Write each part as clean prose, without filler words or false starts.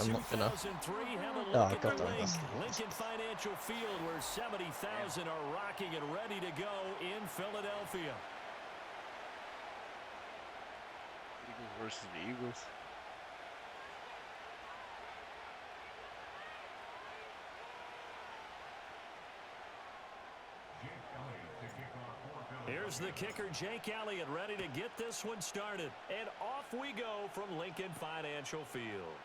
I'm not gonna. 2003, have a look Oh, at the goddamn. link. Lincoln Financial Field, where 70,000 are rocking and ready to go in Philadelphia. Eagles versus the Eagles. Here's the kicker, Jake Elliott, ready to get this one started. And off we go from Lincoln Financial Field.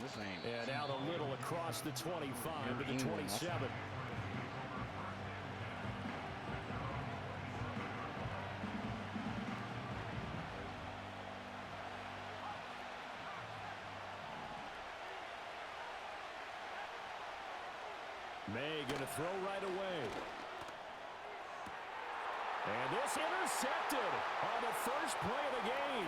This ain't. And out a little across the 25 to the 27. May going to throw right away. And this intercepted on the first play of the game.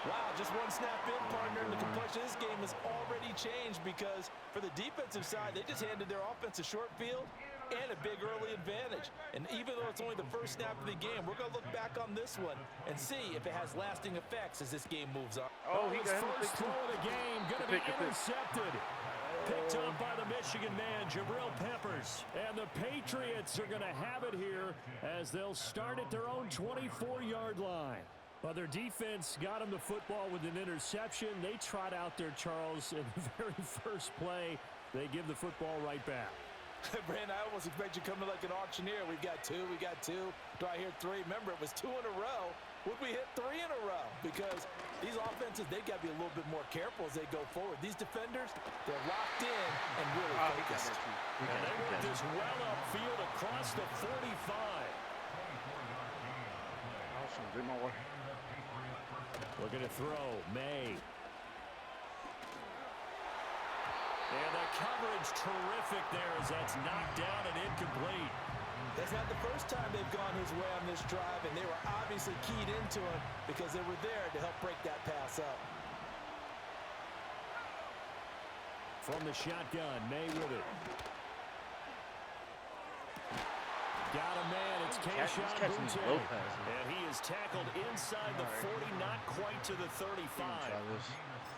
Wow, just one snap in, partner, and the complexion of this game has already changed because for the defensive side, they just handed their offense a short field and a big early advantage. And even though it's only the first snap of the game, we're going to look back on this one and see if it has lasting effects as this game moves on. Oh, his first throw of the game going to be intercepted. Picked up by the Michigan man, Jabril Peppers. And the Patriots are going to have it here as they'll start at their own 24-yard line. Well, their defense got them the football with an interception. They trot out there, Charles, in the very first play. They give the football right back. Brandon, I almost expect you to come to like an auctioneer. We've got two. Do I hear three? Remember, it was 2 in a row. Would we hit 3 in a row? Because these offenses, they've got to be a little bit more careful as they go forward. These defenders, they're locked in and really focused. And they work this well upfield across the 45. Looking to throw, May. And the coverage terrific there as that's knocked down and incomplete. That's not the first time they've gone his way on this drive, and they were obviously keyed into him because they were there to help break that pass up. From the shotgun, May with it. Got a man, it's Keyshawn Boutte. And he is tackled inside the 40, not quite to the 35.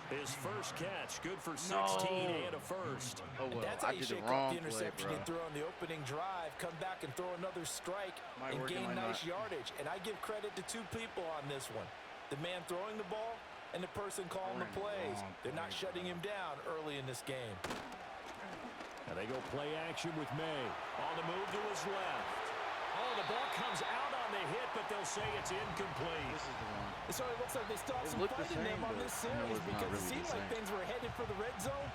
His first catch, good for 16 and a first. Oh, well, that's how you shake off the interception you throw on the opening drive, come back and throw another strike and gain nice yardage. And I give credit to two people on this one. The man throwing the ball and the person calling the plays. They're not shutting him down early in this game. Now they go play action with May. On the move to his left. Oh, the ball comes out on the hit, but they'll say it's incomplete. This is the one. It sort of looks like they still have some fight in them on this series because it seems like things were headed for the red zone.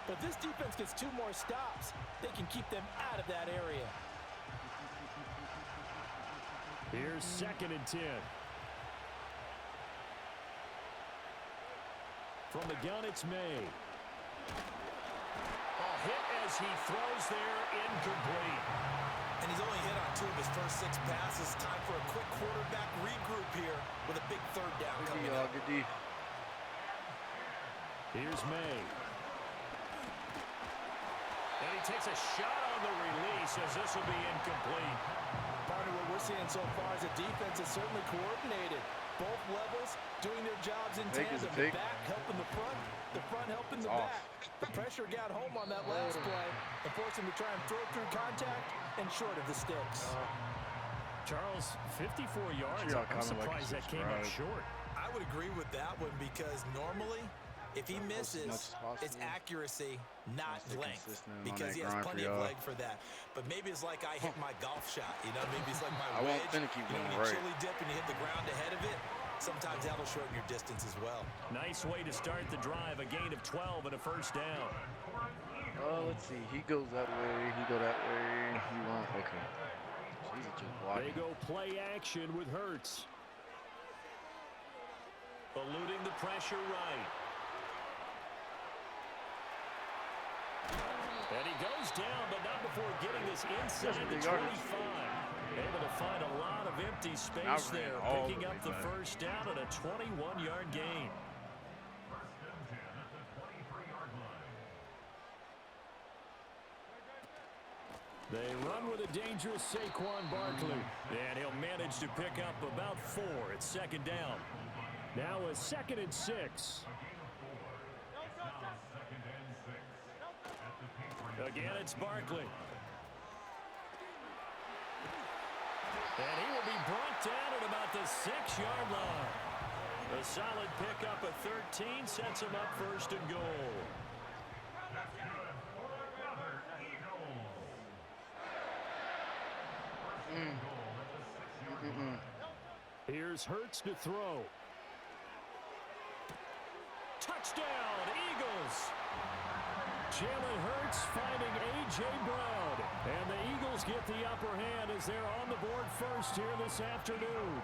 But if this defense gets 2 more stops, they can keep them out of that area. Here's 2nd and 10. From the gun, it's May. A hit as he throws there, incomplete. And he's only hit on 2 of his first 6 passes. Time for a quick quarterback regroup here with a big 3rd down coming up. Here's May. And he takes a shot on the release as this will be incomplete. Partner, what we're seeing so far is the defense is certainly coordinated. Both levels doing their jobs in tandem. The back helping the front helping the back. The pressure got home on that last play and forced him to try and throw through contact and short of the sticks. Charles, 54 yards. I'm surprised that came up short. I would agree with that one because normally if he misses, it's accuracy, not length, because he has plenty of leg for that. But maybe it's like I hit my golf shot, you know, maybe it's like my wedge. You know, when you chili dip and you hit the ground ahead of it, sometimes that'll shorten your distance as well. Nice way to start the drive, a gain of 12 and a first down. Let's see, he goes that way, he go that way, he won't, okay. They go play action with Hurts. Eluding the pressure right. And he goes down, but not before getting this inside the 25. Able to find a lot of empty space there, picking up the first down at a 21-yard gain. They run with a dangerous Saquon Barkley. And he'll manage to pick up about 4. It's second down. Now a 2nd and 6. Again, it's Barkley. And he will be brought down at about the 6-yard line. A solid pickup of 13 sets him up 1st and goal. Here's Hurts to throw. Touchdown, Eagles! Jalen Hurts finding A.J. Brown. And the Eagles get the upper hand as they're on the board first here this afternoon.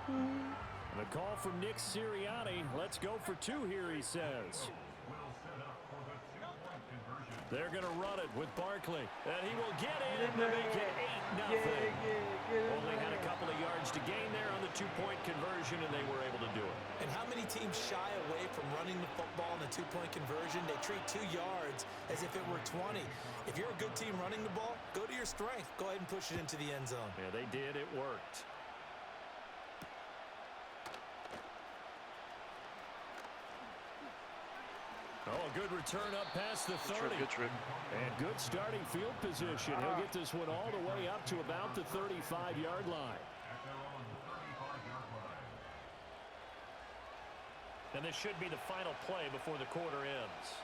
And a call from Nick Sirianni. Let's go for 2 here, he says. They're going to run it with Barkley. And he will get in to make it 8-0. Only had a couple of yards to gain there on the 2-point conversion, and they were able to do it. And how many teams shy away from running the football in a 2-point conversion? They treat 2 yards as if it were 20. If you're a good team running the ball, go to your strength. Go ahead and push it into the end zone. Yeah, they did. It worked. Oh, a good return up past the 30. Good trip. And good starting field position. He'll get this one all the way up to about the 35-yard line. And this should be the final play before the quarter ends.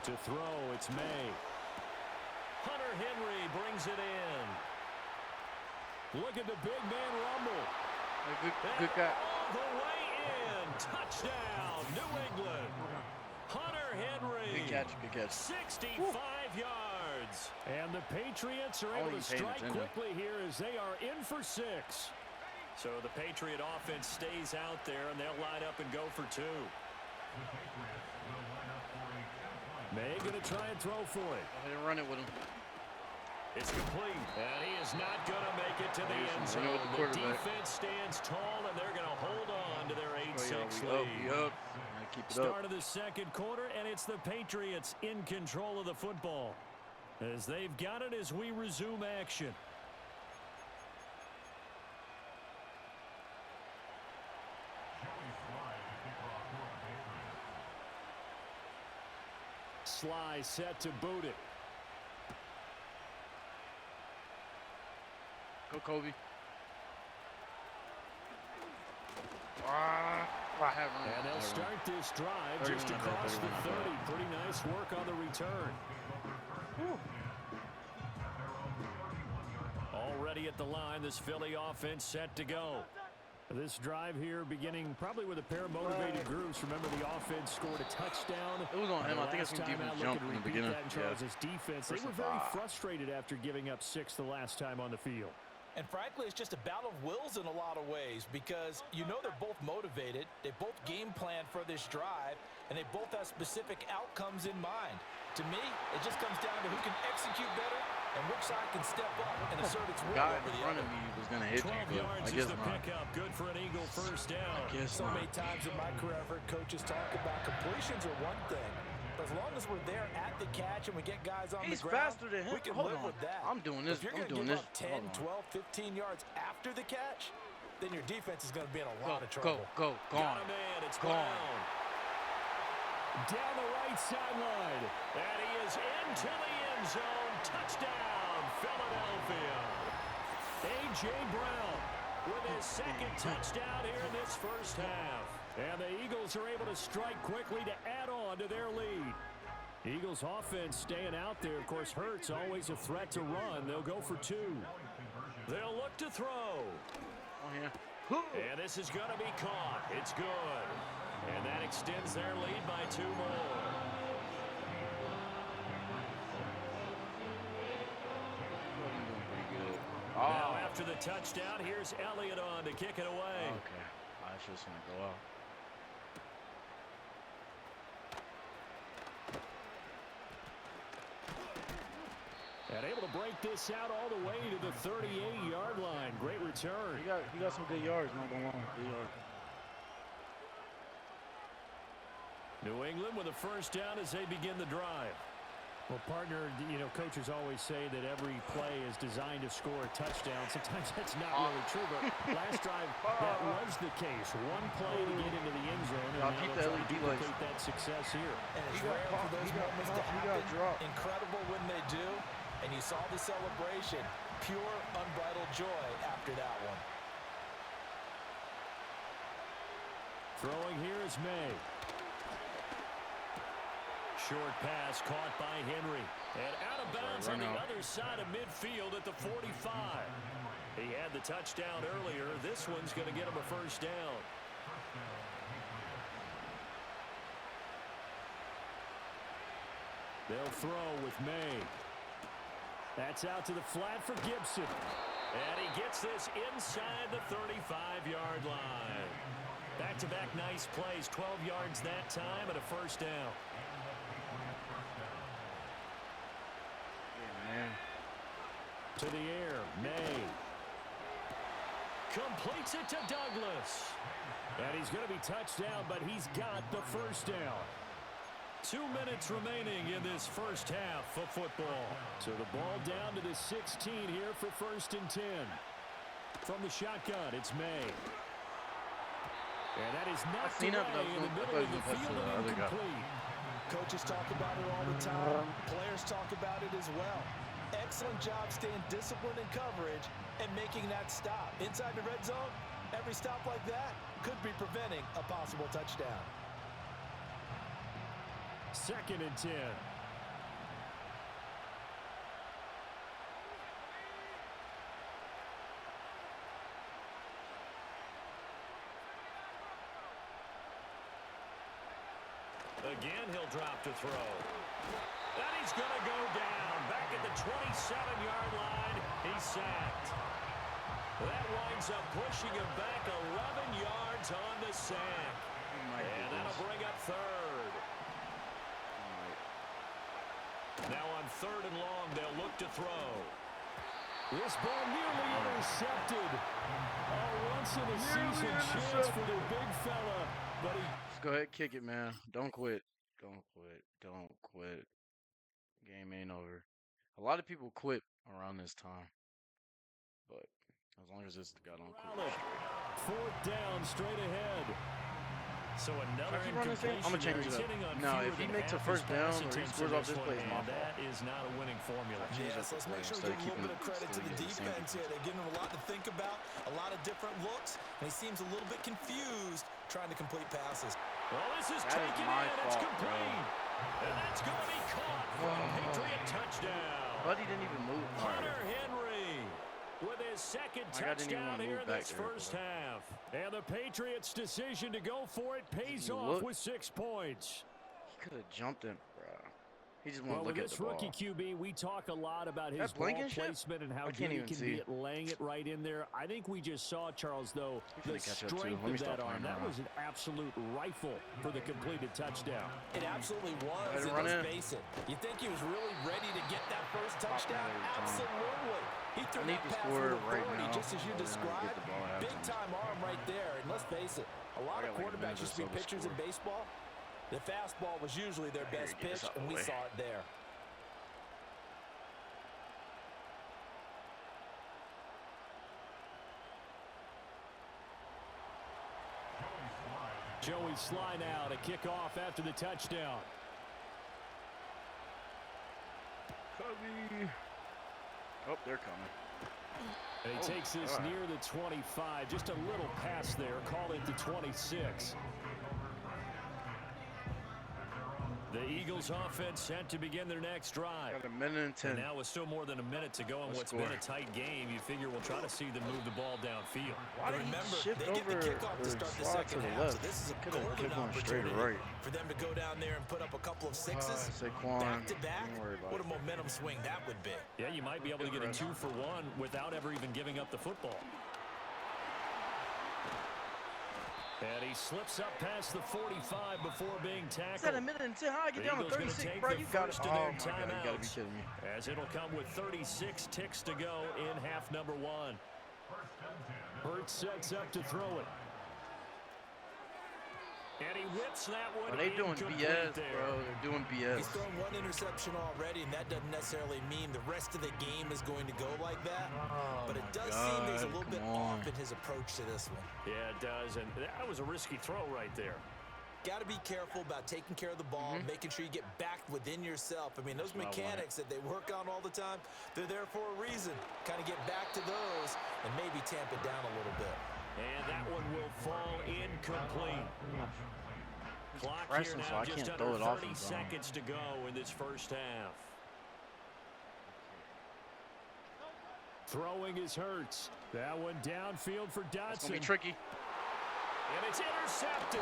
To throw, it's May. Hunter Henry brings it in. Look at the big man rumble. Good guy. All the way in. Touchdown, New England. Hunter Henry. Good catch, good catch. 65 yards. And the Patriots are able to strike quickly here as they are in for 6. So the Patriot offense stays out there, and they'll line up and go for 2. May going to try and throw for it. They run it with him. It's complete, and he is not going to make it to the end zone. The defense stands tall, and they're going to hold on to their 8-6 lead. Keep it Start of the second quarter, and it's the Patriots in control of the football as they've got it as we resume action. Sly set to boot it. Go, Kobe. And they'll start this drive just across the 30. Pretty nice work on the return. Already at the line, this Philly offense set to go. This drive here beginning probably with a pair of motivated groups. Remember, the offense scored a touchdown. It was on him. I think it's going to give him a jump in the beginning. Charles' defense, they were very frustrated after giving up 6 the last time on the field. And frankly, it's just a battle of wills in a lot of ways because you know they're both motivated, they both game plan for this drive, and they both have specific outcomes in mind. To me, it just comes down to who can execute better and which side can step up and assert its will over the other. Guy in front of me was going to hit 12 you, yards I is guess the not. pickup. Good for an Eagle first down. So many times in my career, I've heard coaches talk about completions are one thing. But as long as we're there at the catch and we get guys on the ground, faster than him. we can live with that. I'm doing this. If you're going to give up 10, 12, 15 yards after the catch, then your defense is going to be in a lot of trouble. Go. Got him in. It's Brown. Down the right sideline. And he is into the end zone. Touchdown, Philadelphia. A.J. Brown with his second touchdown here in this first half. And the Eagles are able to strike quickly to add on to their lead. Eagles offense staying out there. Of course, Hurts always a threat to run. They'll go for 2. They'll look to throw. Oh, yeah. And this is going to be caught. It's good. And that extends their lead by 2 more. Now, after the touchdown, here's Elliott on to kick it away. Okay. I was just going to go out. And able to break this out all the way to the 38-yard line. Great return. He got some good yards, not going to lie. Good yards. New England with a first down as they begin the drive. Well, partner, you know, coaches always say that every play is designed to score a touchdown. Sometimes that's not really true, but last drive, that was the case. One play to get into the end zone, and now they'll try to duplicate that success here. And it's rare for those moments to happen. Incredible when they do, and you saw the celebration. Pure, unbridled joy after that one. Throwing here is May. Short pass caught by Henry. And out of bounds on the other side of midfield at the 45. He had the touchdown earlier. This one's going to get him a first down. They'll throw with May. That's out to the flat for Gibson. And he gets this inside the 35-yard line. Back-to-back nice plays. 12 yards that time and a first down. To the air, May. Completes it to Douglas. And he's going to be touched down, but he's got the first down. 2 minutes remaining in this first half of football. So the ball down to the 16 here for 1st and 10. From the shotgun, it's May. And that is knocked away in the middle of the field and incomplete. Coaches talk about it all the time. Players talk about it as well. Excellent job staying disciplined in coverage and making that stop. Inside the red zone, every stop like that could be preventing a possible touchdown. 2nd and 10. Again, he'll drop to throw. And he's going to go down. Back at the 27-yard line, he's sacked. That winds up pushing him back 11 yards on the sack. And that'll bring up 3rd. Now on 3rd and long, they'll look to throw. This ball nearly intercepted. A once-in-a-season chance for the big fella. But he... Just go ahead, kick it, man. Don't quit. Don't quit. Don't quit. Game ain't over. A lot of people quit around this time. But as long as this guy don't quit. 4th down, straight ahead. So another incompletion. I'm going to change it up. No, if he makes a first down or he scores off this play, it's my fault. That is not a winning formula. Yes, let's make sure we give a little bit of credit to the defense here. They're giving him a lot to think about, a lot of different looks, and he seems a little bit confused trying to complete passes. Well, this is taken in. It's complete. And that's going to be caught for a Patriot touchdown. Buddy didn't even move. Hunter Henry with his 2nd touchdown here in this first half. And the Patriots' decision to go for it pays off with 6 points. He could have jumped him, bro. He just won't look at the ball. With this rookie QB, we talk a lot about his ball placement and how good he can be at laying it right in there. I think we just saw, Charles, though, the strength of that arm. That was an absolute rifle for the completed touchdown. It absolutely was, and let's face it. You think he was really ready to get that first touchdown? Absolutely. He threw that pass with authority, just as you described. Big-time arm right there, and let's face it, a lot of quarterbacks used to be pitchers in baseball. The fastball was usually their best pitch, and we saw it there. Joey Sly now to kick off after the touchdown. Oh, they're coming. And he takes this near the 25. Just a little pass there. Call it the 26. The Eagles offense set to begin their next drive. Got a minute and 10. And now with still more than a minute to go in what's been a tight game, you figure we'll try to see them move the ball downfield. Why did he shift over the kickoff to start the second half? So this is a golden opportunity for them to go down there and put up a couple of sixes. Back to back. What a momentum swing that would be. Yeah, you might be able to get a 2-for-1 without ever even giving up the football. And he slips up past the 45 before being tackled. Is that a minute and 10? How I get down to 36, bro? You got it. Oh, my God. You got to be kidding me. As it'll come with 36 ticks to go in half number 1. Hurts sets up to throw it. And he whips that one. Are they doing BS, there. bro? They're doing BS. He's thrown one interception already, and that doesn't necessarily mean the rest of the game is going to go like that. But it does seem there's a little bit off in his approach to this one. Yeah, it does. And that was a risky throw right there. Got to be careful about taking care of the ball, making sure you get back within yourself. I mean, those mechanics that they work on all the time, they're there for a reason. Kind of get back to those and maybe tamp it down a little bit. And that one will fall incomplete. Clock here now, so I just can't under throw it 30 seconds to go in this first half. Throwing is Hurts. That one downfield for Dotson. It's going to be tricky. And it's intercepted.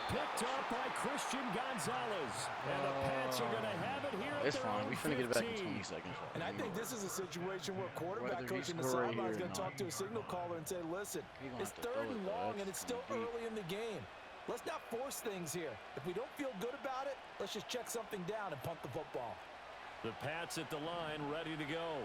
Picked up by Christian Gonzalez. And the Pats are going to have it here. It's fine. We finna get it back in 20 seconds. And I think this is a situation where quarterback coach in the sideline is going to talk to a signal caller and say, listen, it's 3rd and long and it's still early in the game. Let's not force things here. If we don't feel good about it, let's just check something down and punt the football. The Pats at the line, ready to go.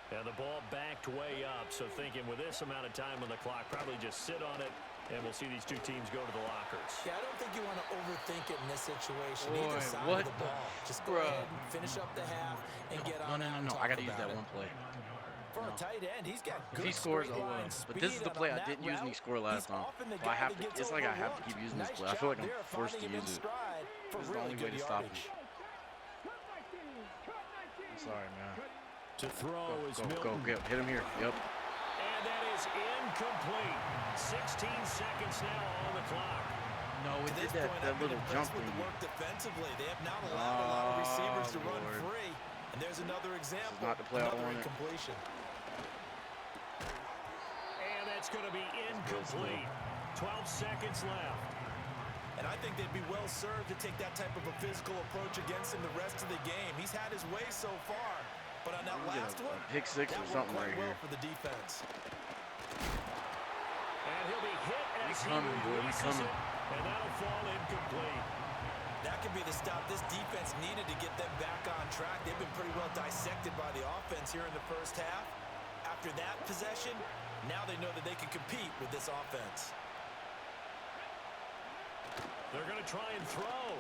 And the ball backed way up. So thinking with this amount of time on the clock, probably just sit on it, and we'll see these two teams go to the lockers. Yeah, I don't think you want to overthink it in this situation. Either side of the ball. Just go ahead and finish up the half and get on out. No. I got to use that one play. For a tight end, he's got good he scores line but this is the play I didn't use and he scored last time. So I have to, it's like I have to keep using this play. I feel like I'm forced to use it. This is the only way to stop him. I'm sorry, man. To throw is Milton. Go. Hit him here. Yep. And that is incomplete. 16 seconds now on the clock. No, it did that little jump thing. Work defensively. They have not allowed a lot of receivers to run free. And there's another example. Not the play I wanted. Incompletion. And that's going to be incomplete. 12 seconds left. And I think they'd be well served to take that type of a physical approach against him the rest of the game. He's had his way so far. But on that last one, pick six or something right here. For the defense. And he'll be hit as he releases it, and that'll fall incomplete. That could be the stop this defense needed to get them back on track. They've been pretty well dissected by the offense here in the first half. After that possession, now they know that they can compete with this offense. They're going to try and throw.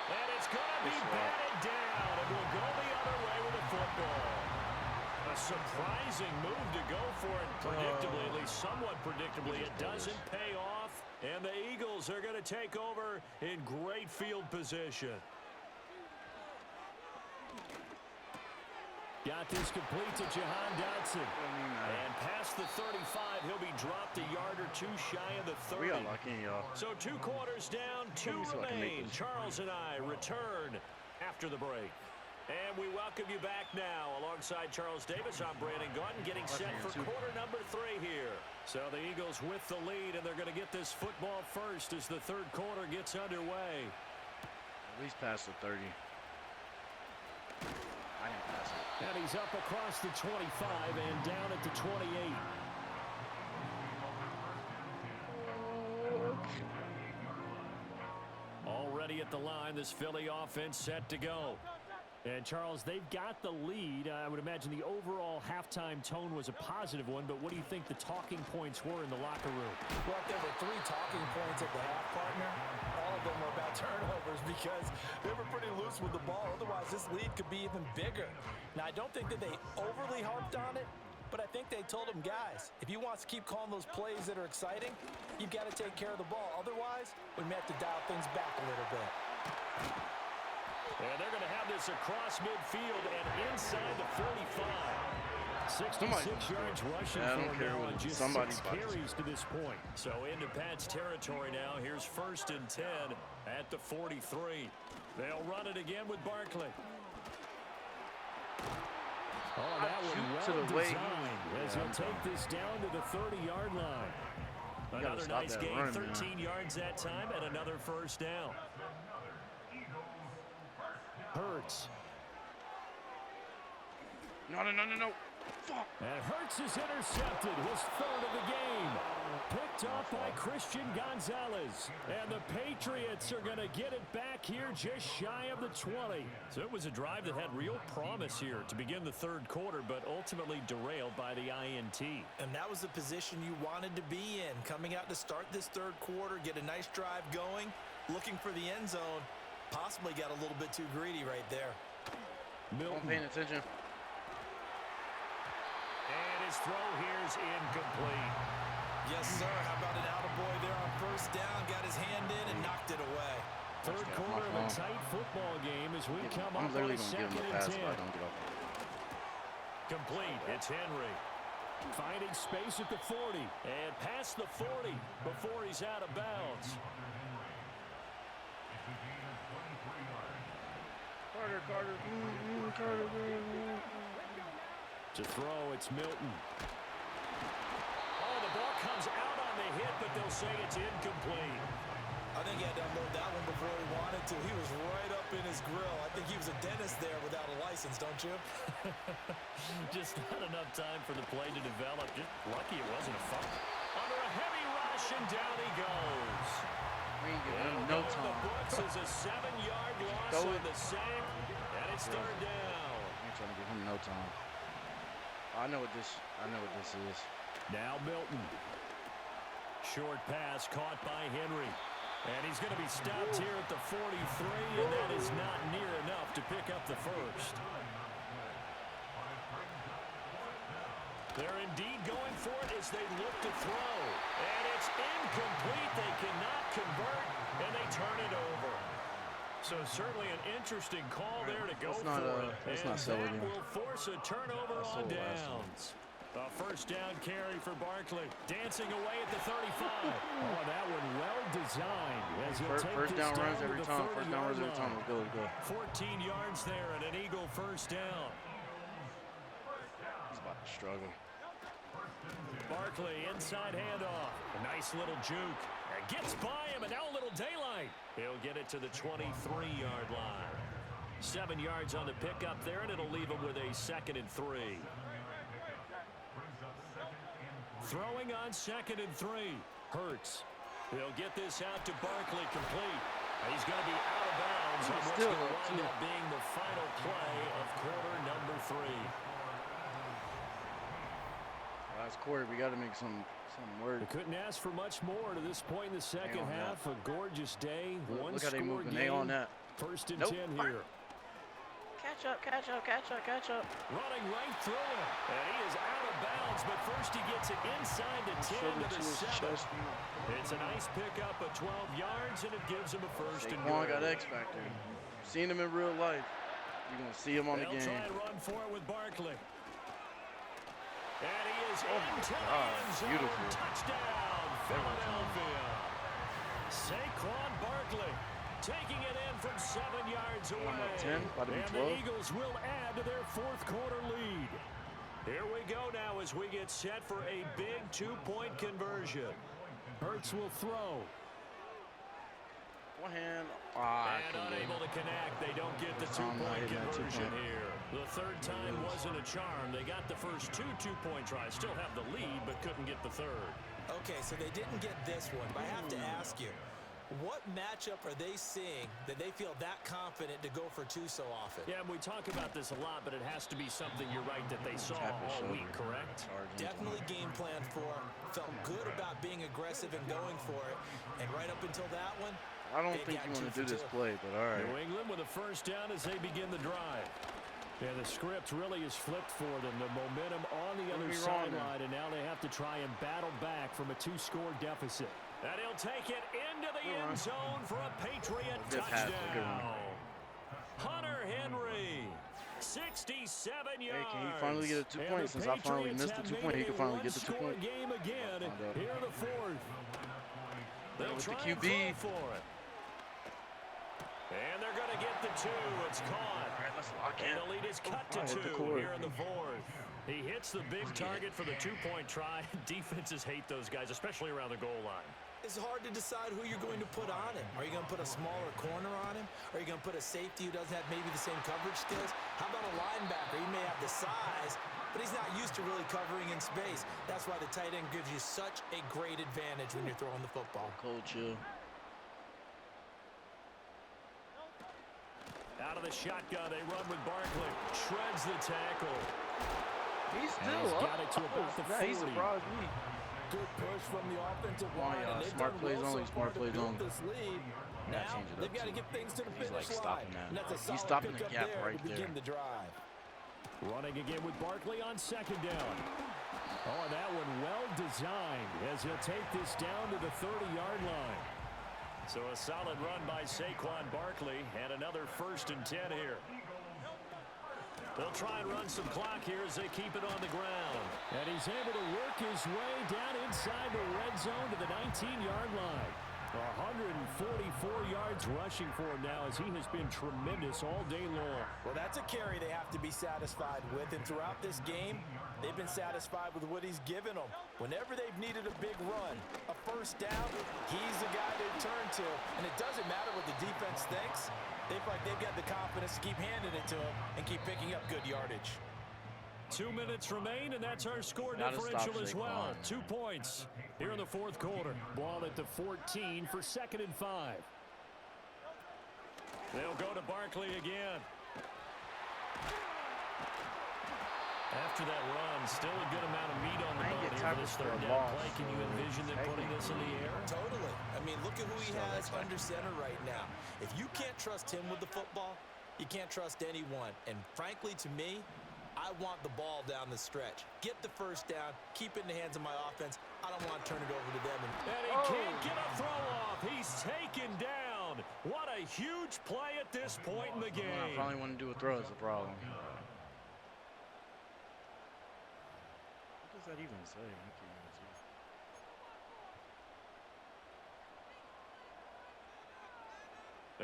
And it's going to be batted down. And we'll go the other way with the football. A surprising move to go for it predictably, at least somewhat predictably. It doesn't pay off. And the Eagles are going to take over in great field position. Got this complete to Jahan Dotson. And past the 35, he'll be dropped a yard or two shy of the 30. We are lucky, y'all. So 2 quarters down, 2 remain. Charles and I return after the break. And we welcome you back now. Alongside Charles Davis, I'm Brandon Gaudin, getting set for quarter number 3 here. So the Eagles with the lead, and they're going to get this football first as the 3rd quarter gets underway. At least past the 30. I didn't pass it. And he's up across the 25 and down at the 28. Already at the line, this Philly offense set to go. And, Charles, they've got the lead. I would imagine the overall halftime tone was a positive one, but what do you think the talking points were in the locker room? Well, if there were 3 talking points at the half, partner, all of them were about turnovers because they were pretty loose with the ball. Otherwise, this lead could be even bigger. Now, I don't think that they overly harped on it, but I think they told them, guys, if you want to keep calling those plays that are exciting, you've got to take care of the ball. Otherwise, we may have to dial things back a little bit. And they're going to have this across midfield and inside the 45. 66 yards rushing for now and just 6 carries to this point. So into Pat's territory now. Here's 1st and 10 at the 43. They'll run it again with Barkley. Oh, that was well designed as he'll take this down to the 30-yard line. Another nice game, 13 yards that time, and another first down. Hurts. No. And Hurts is intercepted, his third of the game. Picked off by Christian Gonzalez. And the Patriots are going to get it back here just shy of the 20. So it was a drive that had real promise here to begin the third quarter, but ultimately derailed by the INT. And that was the position you wanted to be in. Coming out to start this third quarter, get a nice drive going, looking for the end zone. Possibly got a little bit too greedy right there. Milton. I'm paying attention. And his throw here is incomplete. Yes, sir. How about an attaboy there on first down? Got his hand in and knocked it away. Third quarter of a tight football game as we come up on a 2nd and 10. Complete. It's Henry. Finding space at the 40. And past the 40 before he's out of bounds. Carter. To throw, it's Milton. Oh, the ball comes out on the hit, but they'll say it's incomplete. I think he had to unload that one before he wanted to. He was right up in his grill. I think he was a dentist there without a license, don't you? Just not enough time for the play to develop. Just lucky it wasn't a fumble. Under a heavy rush, and down he goes. We ain't giving him no time. The books is a 7-yard loss on the sack, and it's third down. I ain't trying to give him no time. I know what this is. Now Milton. Short pass caught by Henry. And he's going to be stopped here at the 43, and that is not near enough to pick up the first. They're indeed going for it as they look to throw. And it's incomplete. They cannot convert, and they turn it over. So certainly an interesting call there to go for it. And that will force a turnover on downs. A first down carry for Barkley. Dancing away at the 35. Oh, that one well designed. As he'll take first down runs every time. Let's go. 14 yards there and an Eagle first down. He's about to struggle. Barkley inside handoff. A nice little juke. And gets by him, and now a little daylight. He'll get it to the 23-yard line. 7 yards on the pickup there, and it'll leave him with a 2nd and 3. Throwing on 2nd and 3. Hurts. He'll get this out to Barkley complete. He's going to be out of bounds on what's going to wind up being the final play of quarter number 3. Last quarter, we got to make some work. We couldn't ask for much more to this point in the second half. A gorgeous day. Look how they moving. They on that. 1st and 10 here. Catch up. Running right through him. And he is out of bounds, but first he gets it inside the 10 to the 7. It's a nice pickup of 12 yards, and it gives him a first and goal. Got X factor. Seen him in real life. You're going to see him on the game. They'll try and run for it with Barkley. And he is into the end zone. Beautiful. Touchdown, Philadelphia. Saquon Barkley taking it in from 7 yards away. 10, about to be 12. And the Eagles will add to their 4th quarter lead. Here we go now as we get set for a big 2-point conversion. Hurts will throw. One hand. And unable to connect. They don't get the 2-point conversion here. The third time wasn't a charm. They got the first 2 2-point tries. Still have the lead, but couldn't get the third. Okay, so they didn't get this one, but I have to ask you, what matchup are they seeing that they feel that confident to go for 2 so often? Yeah, we talk about this a lot, but it has to be something, you're right, that they saw all week, correct? Definitely game plan for them. Felt good about being aggressive and going for it. And right up until that one, I don't think you want to do this play, but all right. New England with a first down as they begin the drive. Yeah, the script really is flipped for them. The momentum on the other sideline, and now they have to try and battle back from a 2-score deficit. And he'll take it into the end zone for a Patriot touchdown. Hunter Henry, 67 yards. Hey, can he finally get a 2-point? Since I finally missed the 2-point, he can finally get the 2-point. Game again. Here in the 4th. They'll with try the QB for it. And they're going to get the 2. It's caught. All right, let's lock in. And the lead is cut to 2 here in the 4th. He hits the big target for the 2-point try. Defenses hate those guys, especially around the goal line. It's hard to decide who you're going to put on him. Are you going to put a smaller corner on him? Are you going to put a safety who doesn't have maybe the same coverage skills? How about a linebacker? He may have the size, but he's not used to really covering in space. That's why the tight end gives you such a great advantage when you're throwing the football. Coach, Out of the shotgun, they run with Barkley. Shreds the tackle. he's still up. Got it to about the 40. He surprised me. Good push from the offensive Come on, line. y'all. And they've Smart done plays well only, so smart far to plays build only. this lead. Now change it up they've got to too. get things to the He's, like, finish stopping line. that. And that's a He's solid stopping the pickup gap there right to begin there. the drive. Running again with Barkley on second down. Oh, that one well designed as he'll take this down to the 30-yard line. So a solid run by Saquon Barkley and another 1st and 10 here. They'll try and run some clock here as they keep it on the ground. And he's able to work his way down inside the red zone to the 19-yard line. 144 yards rushing for him now as he has been tremendous all day long. Well, that's a carry they have to be satisfied with. And throughout this game, they've been satisfied with what he's given them. Whenever they've needed a big run, a first down, he's the guy they turn to. And it doesn't matter what the defense thinks. They've got the confidence to keep handing it to him and keep picking up good yardage. 2 minutes remain, and that's our score Gotta differential as stop well. Saquon. 2 points here in the 4th quarter. Ball at the 14 for 2nd and 5. They'll go to Barkley again. After that run, still a good amount of meat on the bone here for this 3rd down play. Can you envision them putting this in the air? Totally. I mean, look at who he has under center right now. If you can't trust him with the football, you can't trust anyone. And frankly, to me, I want the ball down the stretch. Get the first down, keep it in the hands of my offense. I don't want to turn it over to them. And he can't get a throw off. He's taken down. What a huge play at this point in the game. I finally want to do a throw is the problem. What does that even say? I can't even see.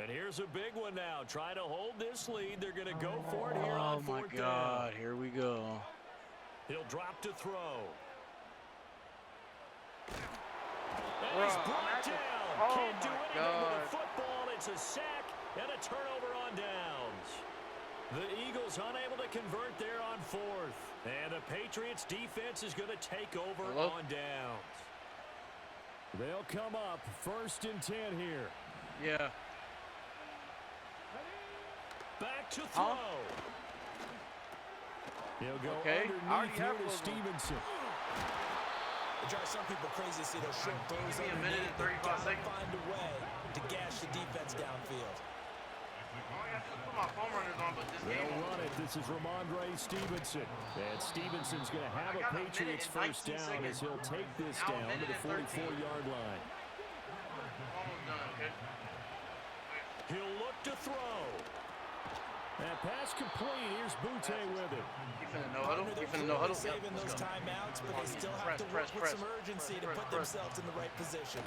And here's a big one now. Trying to hold this lead. They're going to go for it here on 4th down. Oh, my God. Here we go. He'll drop to throw. And he's brought down. Can't do anything with the football. It's a sack and a turnover on downs. The Eagles unable to convert there on 4th. And the Patriots defense is going to take over on downs. They'll come up 1st and 10 here. Yeah. Back to throw. He'll go underneath here to Stevenson. It drives some people crazy to see those short throws. Give me a minute and 35 seconds. Find a way to gash the defense downfield. Put my foam runners on, but this They'll run it. This is Ramondre Stevenson. And Stevenson's going to have a Patriots first down as he'll take this down to the 44-yard line. Almost done, okay? He'll look to throw. That pass complete. Here's Butte with it. You finna no huddle? You finna no huddle? Saving those timeouts, but they still have to work with some urgency to put themselves in the right position.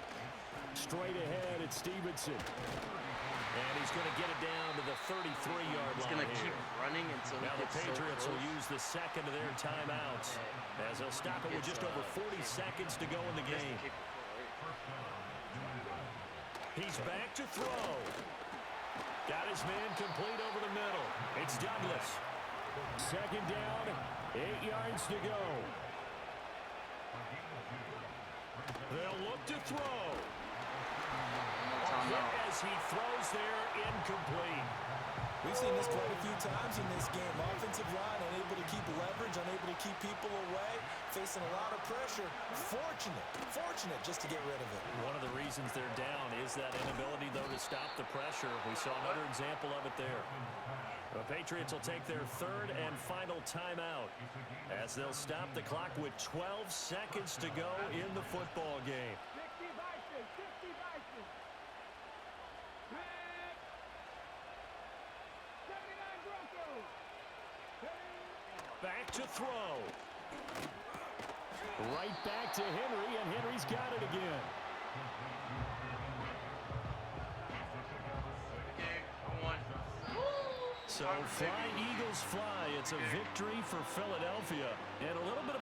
Straight ahead, it's Stevenson. And he's going to get it down to the 33-yard line. He's going to keep running until now he the gets Patriots so will use the second of their timeouts as they'll stop it with just over 40 seconds to go in the game. He's back to throw. Got his man complete over the middle. It's Douglas. Second down, 8 yards to go. They'll look to throw. As he throws there, incomplete. We've seen this quite a few times in this game. Offensive line unable to keep leverage, unable to keep people away, facing a lot of pressure. Fortunate just to get rid of it. One of the reasons they're down is that inability, though, to stop the pressure. We saw another example of it there. The Patriots will take their 3rd and final timeout as they'll stop the clock with 12 seconds to go in the football game. Back to throw. Right back to Henry, and Henry's got it again. So fly, Eagles fly. It's a victory for Philadelphia. And a little bit of